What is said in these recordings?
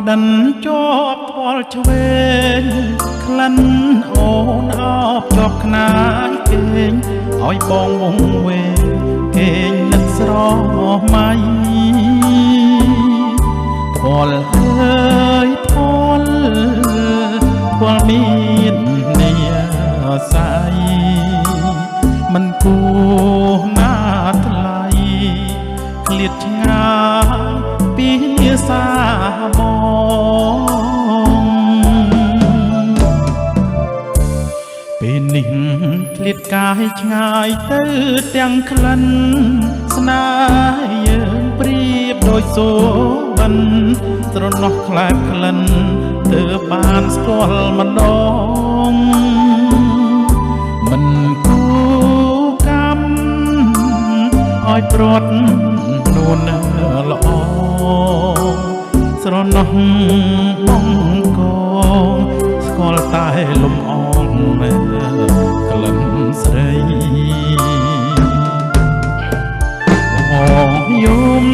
ប្តិនជាប់ផ្ទាល់ឆ្វេងក្លិនអូនអោបជាប់ខ្នាយគេងឲ្យបងវងវែងគេងនឹកស្រមៃផលអើយផលមាននីសាយមិនគួរណាថ្លៃឃ្លាតឆ្ងាយពីសាបងពេលនេះឃ្លាតកាយឆ្ងាយទៅទាំងក្លិនស្នេហ៍យើងប្រៀបដូចសូបិនស្រណោះខ្លែបក្លិនទើបបានស្គាល់ម្ដងមិនគួរកម្មឲ្យព្រាត់នួនល្អស្រណោះបងកងស្គាល់តែលំអងក្លិនស្រីបងយំ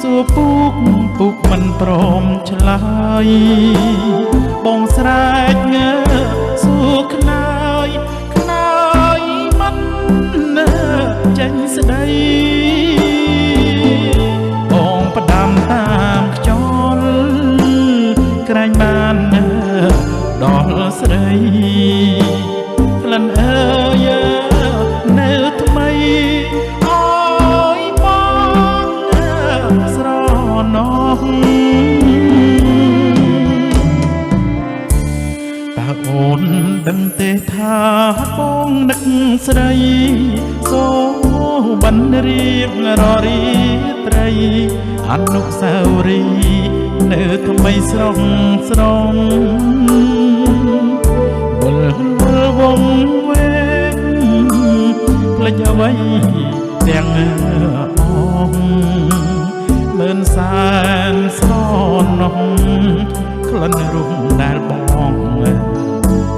សួរពុកមិនព្រមឆ្លើយបងស្រែកងើសួរខ្នើយមិនចេញស្ដីបងផ្ដាំតាមខ្យល់ក្រែងបានដល់ស្រីក្លិនអើយនៅថ្មីអើយបងស្រណោះតើអូនដឹងទេថាបងនឹកស្រីសូបិនរៀងររីត្រីអនុស្សាវរីយ៍នៅថ្មីស្រងវល់វងវែងផ្លេចអ្វីទាំងអងមើលសែនស្រណោះក្លិនរុំដែលបង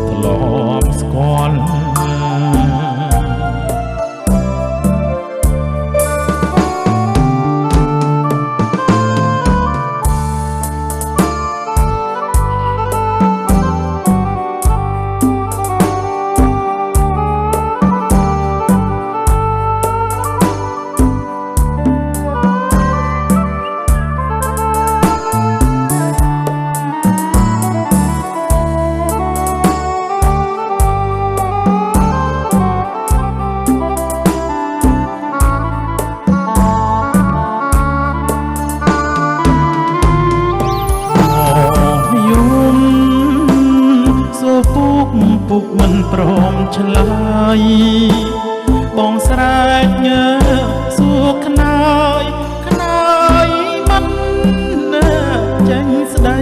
ធ្លាប់ស្គាល់ពុកមិនព្រមឆ្លើយបងស្រែកងើសួរខ្នើយមិនចេញស្ដី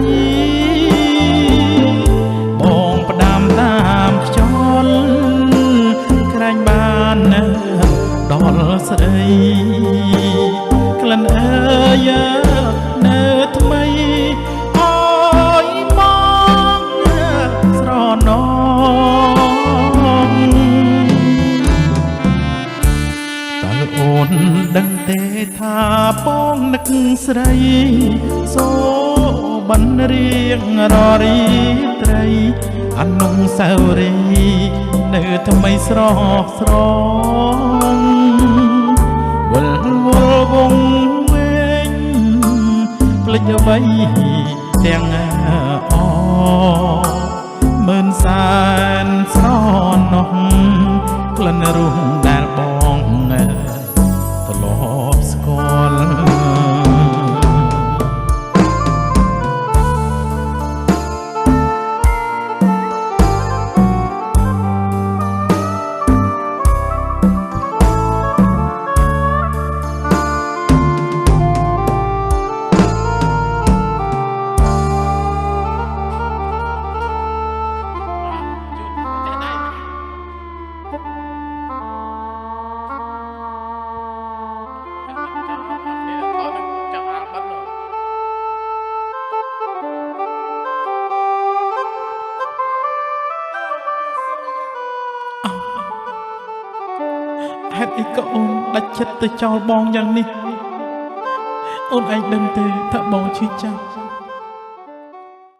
បងផ្ដាំតាមខ្យល់ក្រែងបានដល់ស្ដីក្លិនអើយនៅថ្មីអើយបងស្រណោះអូនដឹងទេថាបងនឹកស្រីសូបិនរៀងររីត្រីអនុស្សាវរីយ៍នៅថ្មីស្រងវល់វងវែងផ្លេចអ្វីទាំងអមើលសែនស្រណោះក្លិនរុំដែលបងធ្លាប់ស្គាល់ហេតុអីក៏អូនដាច់ចិត្តទៅចោលបងយ៉ាងនេះអូនឯងដឹងទេថាបងឈឺចាប់